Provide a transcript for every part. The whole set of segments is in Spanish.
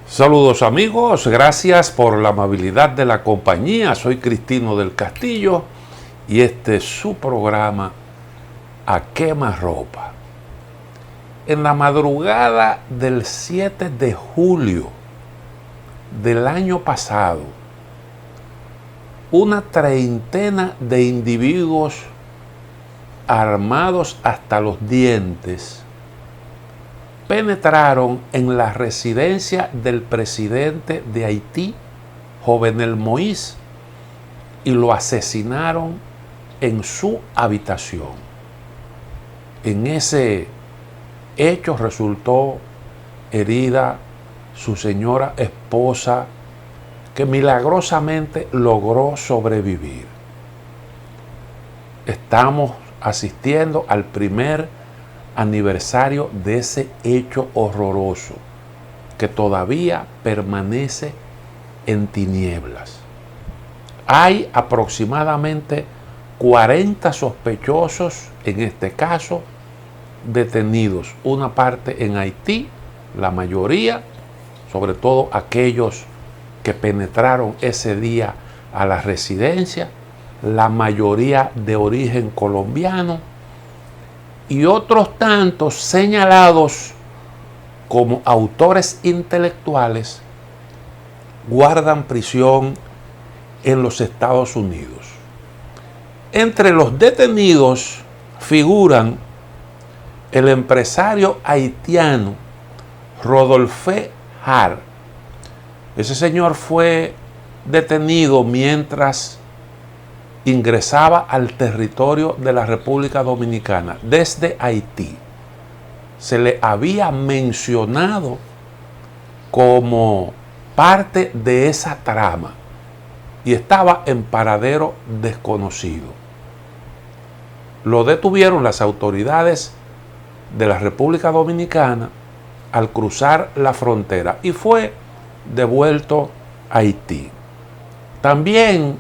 Saludos amigos, gracias por la amabilidad de la compañía. Soy Cristino del Castillo y este es su programa A Quemarropa. En la madrugada del 7 de julio del año pasado, una treintena de individuos armados hasta los dientes penetraron en la residencia del presidente de Haití, Jovenel Moïse, y lo asesinaron en su habitación. En ese hecho resultó herida su señora esposa, que milagrosamente logró sobrevivir. Estamos asistiendo al primer aniversario de ese hecho horroroso que todavía permanece en tinieblas. Hay aproximadamente 40 sospechosos en este caso detenidos, una parte en Haití, la mayoría, sobre todo aquellos que penetraron ese día a la residencia, la mayoría de origen colombiano, y otros tantos señalados como autores intelectuales guardan prisión en los Estados Unidos. Entre los detenidos figuran el empresario haitiano Rodolphe Hart. Ese señor fue detenido mientras ingresaba al territorio de la República Dominicana desde Haití. Se le había mencionado como parte de esa trama y estaba en paradero desconocido. Lo detuvieron las autoridades de la República Dominicana al cruzar la frontera y fue devuelto a Haití. También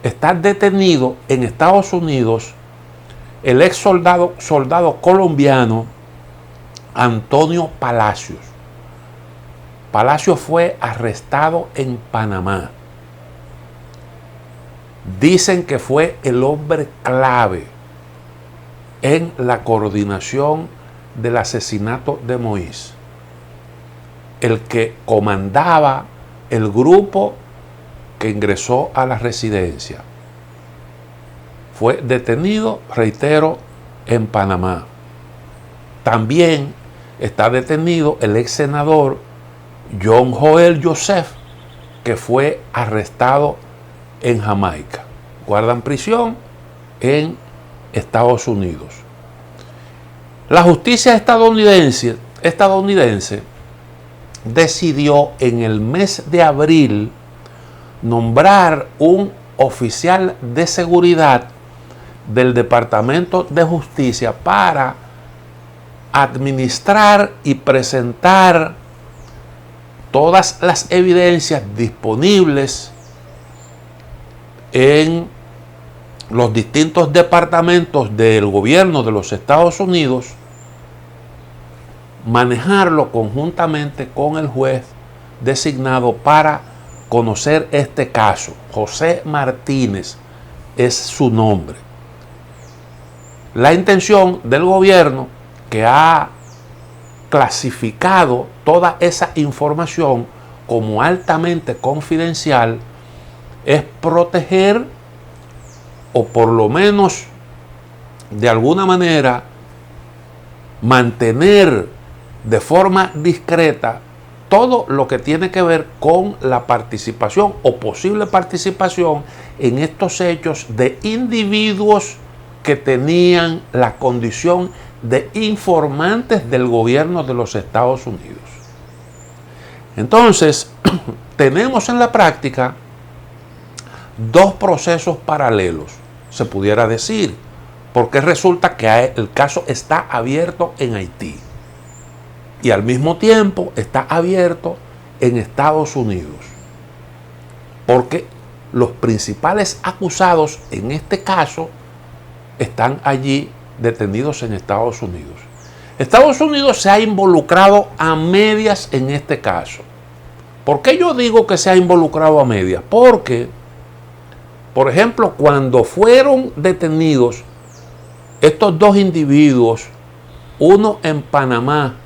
está detenido en Estados Unidos el ex soldado colombiano Antonio Palacios. Palacios fue arrestado en Panamá. Dicen que fue el hombre clave en la coordinación del asesinato de Moïse, el que comandaba el grupo que ingresó a la residencia. Fue detenido, reitero, en Panamá. También está detenido el ex senador John Joel Joseph, que fue arrestado en Jamaica. Guardan prisión en Estados Unidos. La justicia estadounidense decidió en el mes de abril nombrar un oficial de seguridad del Departamento de Justicia para administrar y presentar todas las evidencias disponibles en los distintos departamentos del gobierno de los Estados Unidos, manejarlo conjuntamente con el juez designado para conocer este caso. José Martínez es su nombre. La intención del gobierno, que ha clasificado toda esa información como altamente confidencial, es proteger o por lo menos de alguna manera mantener de forma discreta todo lo que tiene que ver con la participación o posible participación en estos hechos de individuos que tenían la condición de informantes del gobierno de los Estados Unidos. Entonces, tenemos en la práctica dos procesos paralelos, se pudiera decir, porque resulta que el caso está abierto en Haití y al mismo tiempo está abierto en Estados Unidos, porque los principales acusados en este caso están allí detenidos en Estados Unidos. Estados Unidos se ha involucrado a medias en este caso. ¿Por qué yo digo que se ha involucrado a medias? Porque, por ejemplo, cuando fueron detenidos estos dos individuos, uno en Panamá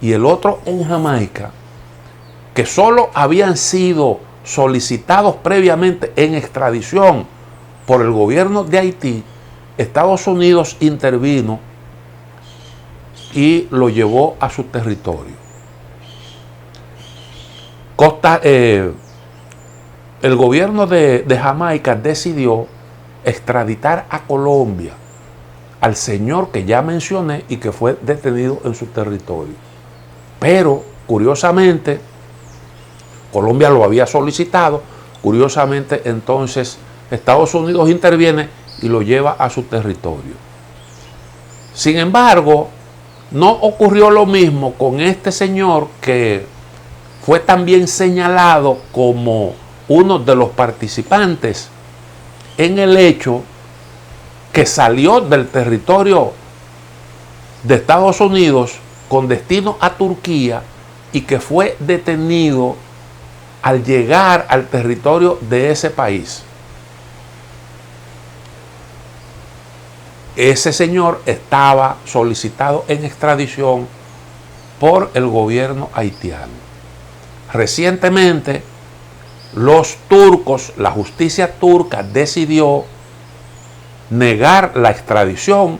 y el otro en Jamaica, que solo habían sido solicitados previamente en extradición por el gobierno de Haití, Estados Unidos intervino y lo llevó a su territorio. El gobierno de Jamaica decidió extraditar a Colombia al señor que ya mencioné y que fue detenido en su territorio. Pero, curiosamente, Colombia lo había solicitado. Curiosamente, entonces, Estados Unidos interviene y lo lleva a su territorio. Sin embargo, no ocurrió lo mismo con este señor que fue también señalado como uno de los participantes en el hecho que salió del territorio de Estados Unidos con destino a Turquía y que fue detenido al llegar al territorio de ese país. Ese señor estaba solicitado en extradición por el gobierno haitiano. Recientemente, los turcos, la justicia turca decidió negar la extradición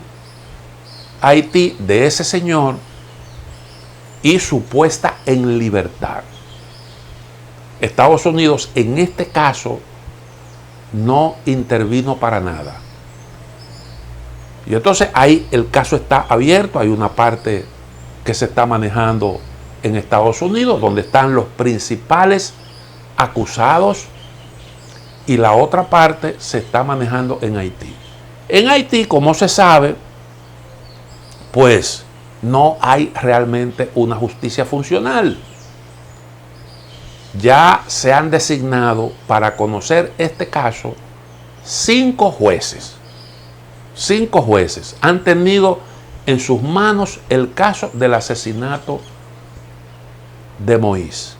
a Haití de ese señor y su puesta en libertad. Estados Unidos en este caso no intervino para nada. Y entonces ahí el caso está abierto, hay una parte que se está manejando en Estados Unidos, donde están los principales acusados, y la otra parte se está manejando en Haití. En Haití, como se sabe, pues no hay realmente una justicia funcional. Ya se han designado para conocer este caso 5 jueces. 5 jueces han tenido en sus manos el caso del asesinato de Moïse.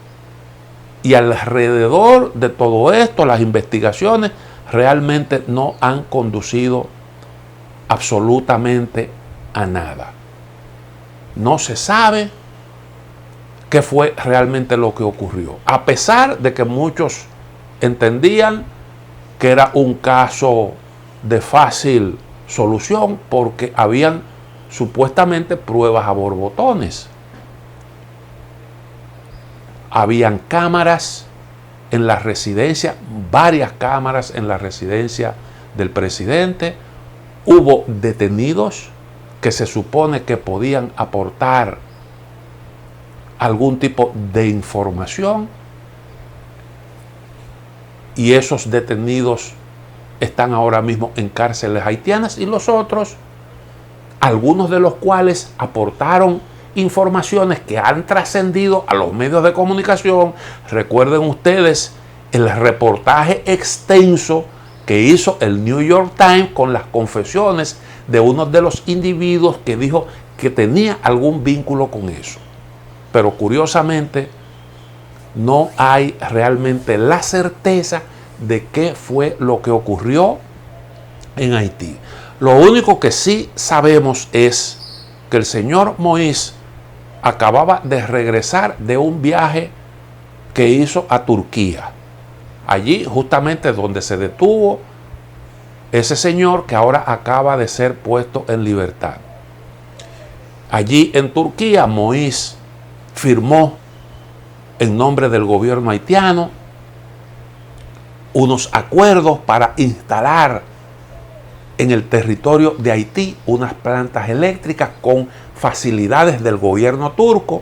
Y alrededor de todo esto, las investigaciones realmente no han conducido absolutamente a nada. No se sabe qué fue realmente lo que ocurrió, a pesar de que muchos entendían que era un caso de fácil solución porque habían supuestamente pruebas a borbotones. Habían cámaras en la residencia, varias cámaras en la residencia del presidente. Hubo detenidos que se supone que podían aportar algún tipo de información, y esos detenidos están ahora mismo en cárceles haitianas, y los otros, algunos de los cuales aportaron informaciones que han trascendido a los medios de comunicación. Recuerden ustedes el reportaje extenso que hizo el New York Times con las confesiones de uno de los individuos que dijo que tenía algún vínculo con eso. Pero curiosamente no hay realmente la certeza de qué fue lo que ocurrió en Haití. Lo único que sí sabemos es que el señor Moïse acababa de regresar de un viaje que hizo a Turquía. Allí justamente donde se detuvo ese señor que ahora acaba de ser puesto en libertad. Allí en Turquía, Moïse firmó en nombre del gobierno haitiano unos acuerdos para instalar en el territorio de Haití unas plantas eléctricas con facilidades del gobierno turco.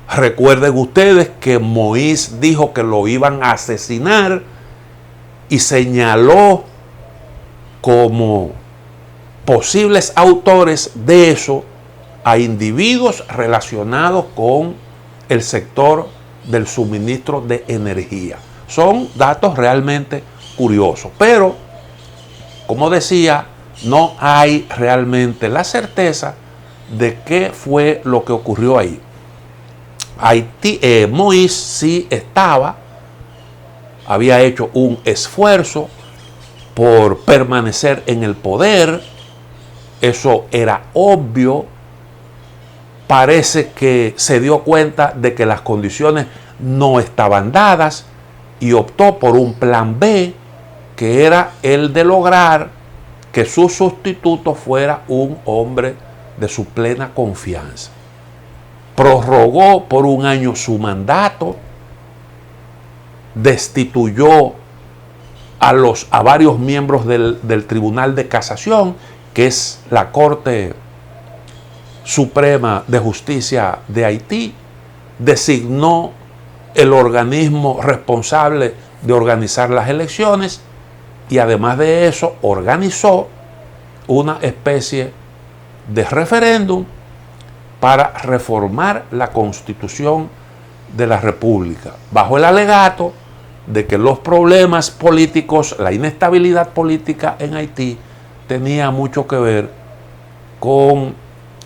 Recuerden ustedes que Moïse dijo que lo iban a asesinar y señaló como posibles autores de eso a individuos relacionados con el sector del suministro de energía. Son datos realmente curiosos, pero como decía, no hay realmente la certeza de qué fue lo que ocurrió ahí. Moïse sí había hecho un esfuerzo por permanecer en el poder. Eso era obvio. Parece que se dio cuenta de que las condiciones no estaban dadas y optó por un plan B, que era el de lograr que su sustituto fuera un hombre de su plena confianza. Prorrogó por un año su mandato, destituyó a varios miembros del Tribunal de Casación, que es la Corte Suprema de Justicia de Haití, designó el organismo responsable de organizar las elecciones y además de eso organizó una especie de referéndum para reformar la Constitución de la República, bajo el alegato de que los problemas políticos, la inestabilidad política en Haití tenía mucho que ver con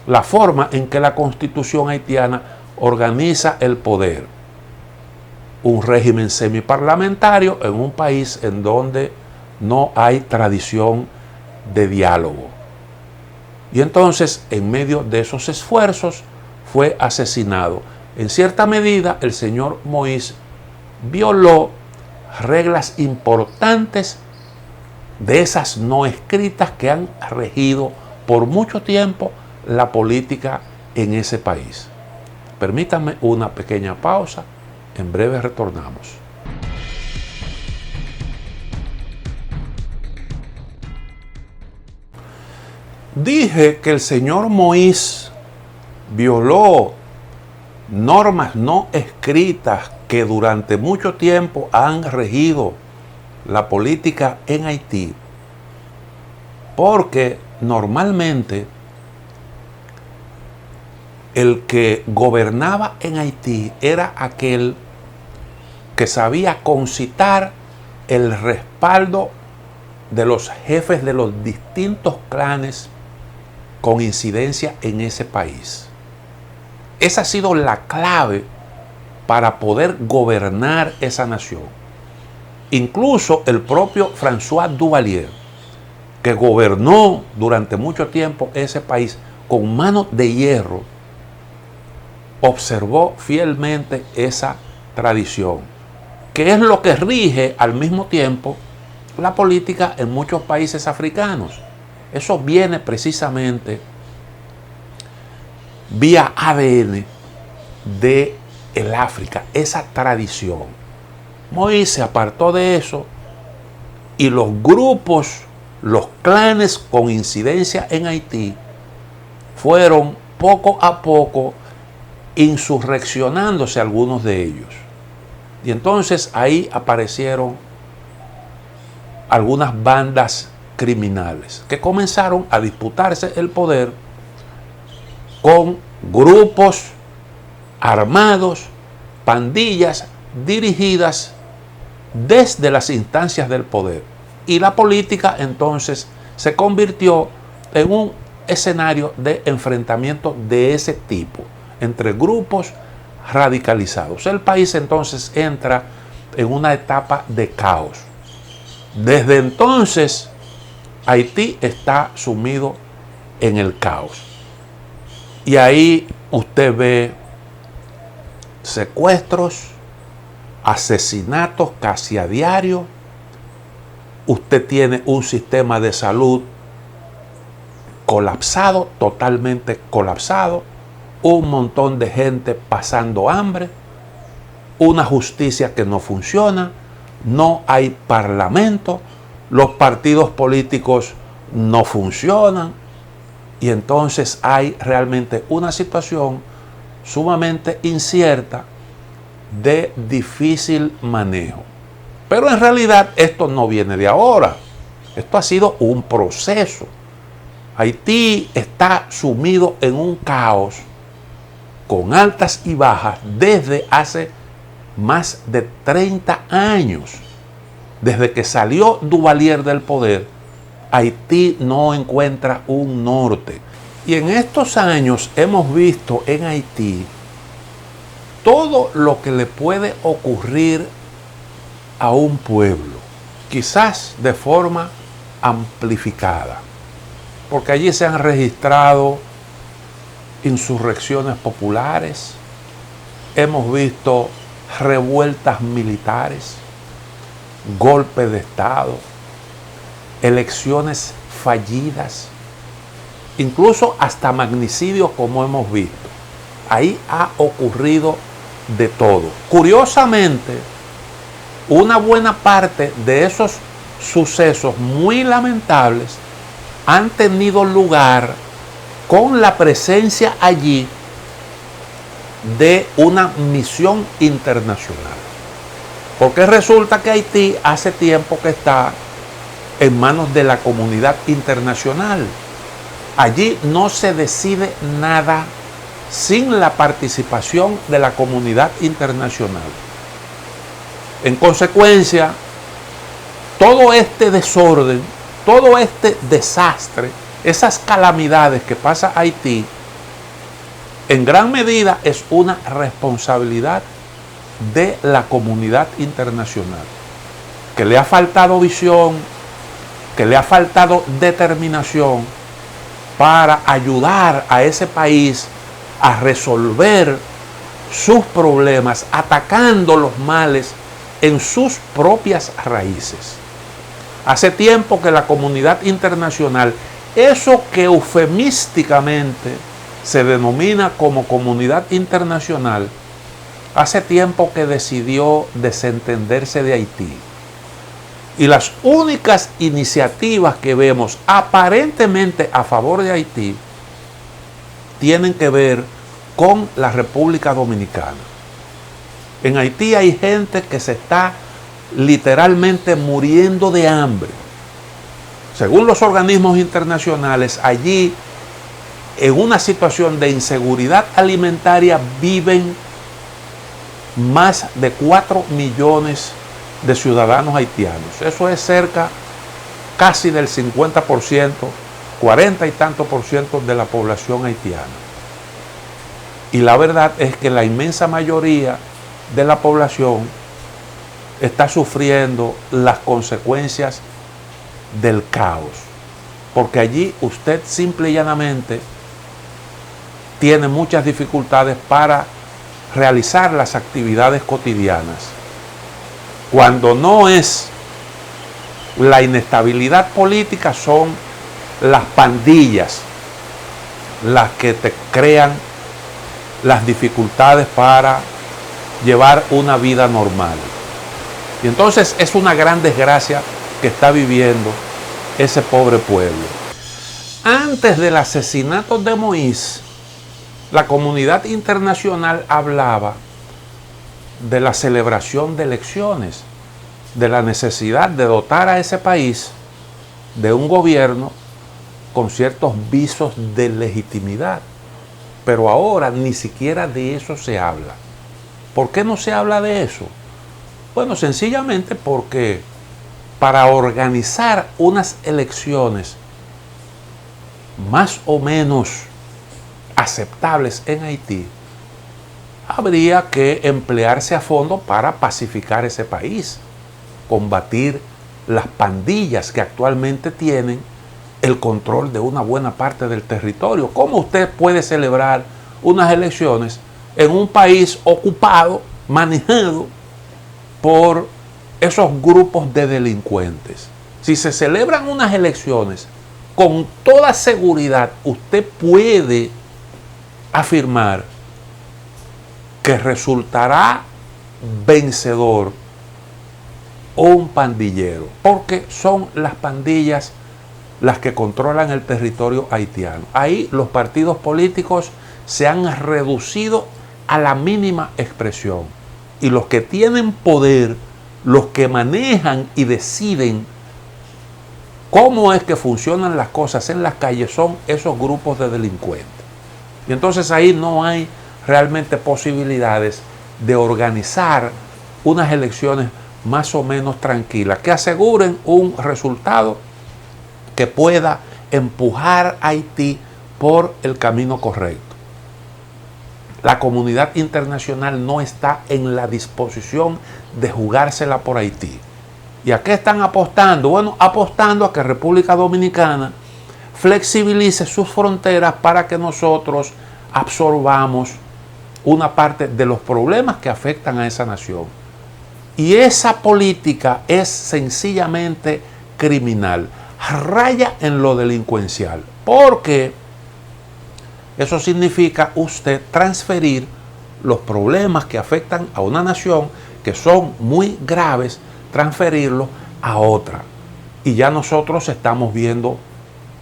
la forma en que la Constitución haitiana organiza el poder. Un régimen semiparlamentario en un país en donde no hay tradición de diálogo. Y entonces, en medio de esos esfuerzos, fue asesinado. En cierta medida, el señor Moïse violó reglas importantes de esas no escritas que han regido por mucho tiempo la política en ese país. Permítanme una pequeña pausa. En breve retornamos. Dije que el señor Moïse violó normas no escritas que durante mucho tiempo han regido la política en Haití, porque normalmente el que gobernaba en Haití era aquel que sabía concitar el respaldo de los jefes de los distintos clanes con incidencia en ese país. Esa ha sido la clave para poder gobernar esa nación. Incluso el propio François Duvalier, que gobernó durante mucho tiempo ese país con mano de hierro, observó fielmente esa tradición, que es lo que rige al mismo tiempo la política en muchos países africanos. Eso viene precisamente vía ADN de el África, esa tradición. Moïse se apartó de eso y los grupos, los clanes con incidencia en Haití fueron poco a poco insurreccionándose algunos de ellos. Y entonces ahí aparecieron algunas bandas criminales que comenzaron a disputarse el poder con grupos armados, pandillas dirigidas desde las instancias del poder. Y la política entonces se convirtió en un escenario de enfrentamiento de ese tipo entre grupos radicalizados. El país entonces entra en una etapa de caos. Desde entonces, Haití está sumido en el caos. Y ahí usted ve secuestros, asesinatos casi a diario. Usted tiene un sistema de salud colapsado, totalmente colapsado. Un montón de gente pasando hambre. Una justicia que no funciona. No hay parlamento. Los partidos políticos no funcionan. Y entonces hay realmente una situación sumamente incierta de difícil manejo. Pero en realidad esto no viene de ahora. Esto ha sido un proceso. Haití está sumido en un caos con altas y bajas desde hace más de 30 años. Desde que salió Duvalier del poder, Haití no encuentra un norte. Y en estos años hemos visto en Haití todo lo que le puede ocurrir a un pueblo, quizás de forma amplificada, porque allí se han registrado insurrecciones populares, hemos visto revueltas militares, golpes de Estado, elecciones fallidas, incluso hasta magnicidios, como hemos visto. Ahí ha ocurrido de todo. Curiosamente, una buena parte de esos sucesos muy lamentables han tenido lugar con la presencia allí de una misión internacional. Porque resulta que Haití hace tiempo que está en manos de la comunidad internacional. Allí no se decide nada sin la participación de la comunidad internacional. En consecuencia, todo este desorden, todo este desastre, esas calamidades que pasa Haití, en gran medida es una responsabilidad de la comunidad internacional, que le ha faltado visión, que le ha faltado determinación para ayudar a ese país a resolver sus problemas, atacando los males en sus propias raíces. Hace tiempo que la comunidad internacional, eso que eufemísticamente se denomina como comunidad internacional, hace tiempo que decidió desentenderse de Haití. Y las únicas iniciativas que vemos aparentemente a favor de Haití tienen que ver con la República Dominicana. En Haití hay gente que se está literalmente muriendo de hambre. Según los organismos internacionales, allí, en una situación de inseguridad alimentaria, viven más de 4 millones de ciudadanos haitianos. Eso es cerca casi del 50%, 40 y tanto por ciento de la población haitiana. Y la verdad es que la inmensa mayoría de la población está sufriendo las consecuencias del caos, porque allí usted simple y llanamente tiene muchas dificultades para realizar las actividades cotidianas. Cuando no es la inestabilidad política, son las pandillas las que te crean las dificultades para llevar una vida normal. Y entonces es una gran desgracia que está viviendo ese pobre pueblo. Antes del asesinato de Moïse, la comunidad internacional hablaba de la celebración de elecciones, de la necesidad de dotar a ese país de un gobierno con ciertos visos de legitimidad. Pero ahora ni siquiera de eso se habla. ¿Por qué no se habla de eso? Bueno, sencillamente porque para organizar unas elecciones más o menos aceptables en Haití, habría que emplearse a fondo para pacificar ese país, combatir las pandillas que actualmente tienen el control de una buena parte del territorio. ¿Cómo usted puede celebrar unas elecciones en un país ocupado, manejado por esos grupos de delincuentes? Si se celebran unas elecciones, con toda seguridad usted puede afirmar que resultará vencedor un pandillero, porque son las pandillas las que controlan el territorio haitiano. Ahí los partidos políticos se han reducido a la mínima expresión, y los que tienen poder, los que manejan y deciden cómo es que funcionan las cosas en las calles, son esos grupos de delincuentes. Y entonces ahí no hay realmente posibilidades de organizar unas elecciones más o menos tranquilas, que aseguren un resultado que pueda empujar a Haití por el camino correcto. la comunidad internacional no está en la disposición de jugársela por Haití. ¿Y a qué están apostando? Bueno, apostando a que República Dominicana flexibilice sus fronteras para que nosotros absorbamos una parte de los problemas que afectan a esa nación. Y esa política es sencillamente criminal, raya en lo delincuencial, porque eso significa usted transferir los problemas que afectan a una nación, que son muy graves, transferirlos a otra. Y ya nosotros estamos viendo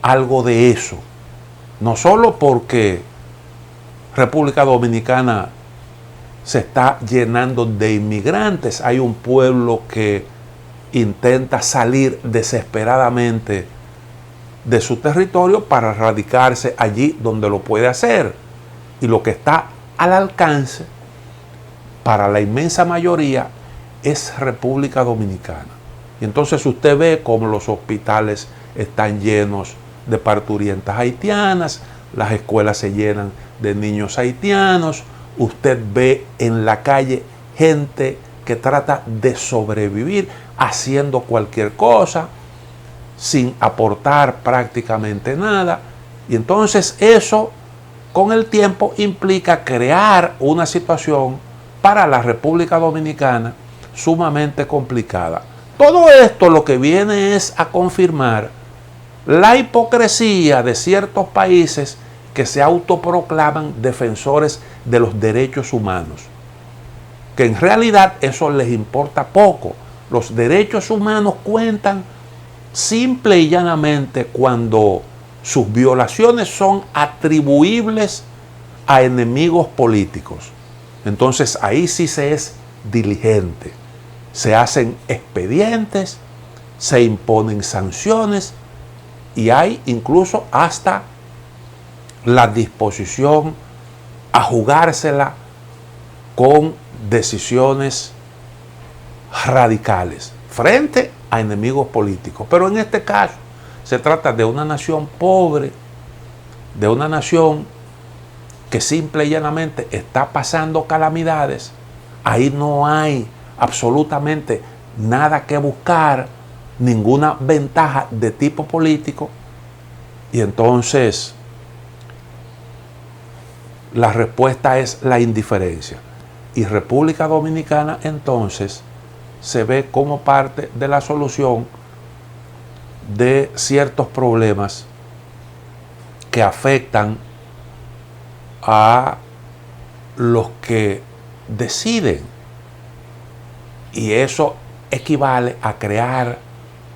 algo de eso. No solo porque República Dominicana se está llenando de inmigrantes, hay un pueblo que intenta salir desesperadamente de su territorio para radicarse allí donde lo puede hacer. Y lo que está al alcance para la inmensa mayoría es República Dominicana. Y entonces usted ve cómo los hospitales están llenos de parturientas haitianas, las escuelas se llenan de niños haitianos, usted ve en la calle gente que trata de sobrevivir haciendo cualquier cosa, sin aportar prácticamente nada. Y entonces eso con el tiempo implica crear una situación para la República Dominicana sumamente complicada. Todo esto lo que viene es a confirmar la hipocresía de ciertos países que se autoproclaman defensores de los derechos humanos, que en realidad eso les importa poco. Los derechos humanos cuentan simple y llanamente cuando sus violaciones son atribuibles a enemigos políticos. Entonces ahí sí se es diligente. Se hacen expedientes, se imponen sanciones y hay incluso hasta la disposición a jugársela con decisiones radicales frente a enemigos políticos. Pero en este caso se trata de una nación pobre, de una nación que simple y llanamente está pasando calamidades. Ahí no hay absolutamente nada que buscar, ninguna ventaja de tipo político. Y entonces la respuesta es la indiferencia. Y República Dominicana entonces se ve como parte de la solución de ciertos problemas que afectan a los que deciden. Y eso equivale a crear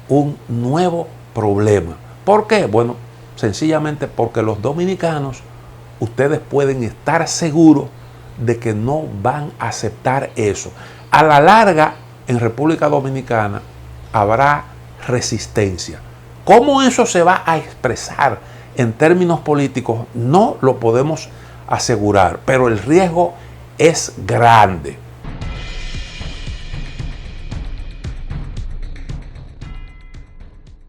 un nuevo problema. ¿Por qué? Bueno, sencillamente porque los dominicanos, ustedes pueden estar seguros de que no van a aceptar eso. A la larga, en República Dominicana habrá resistencia. ¿Cómo eso se va a expresar en términos políticos? No lo podemos asegurar, pero el riesgo es grande.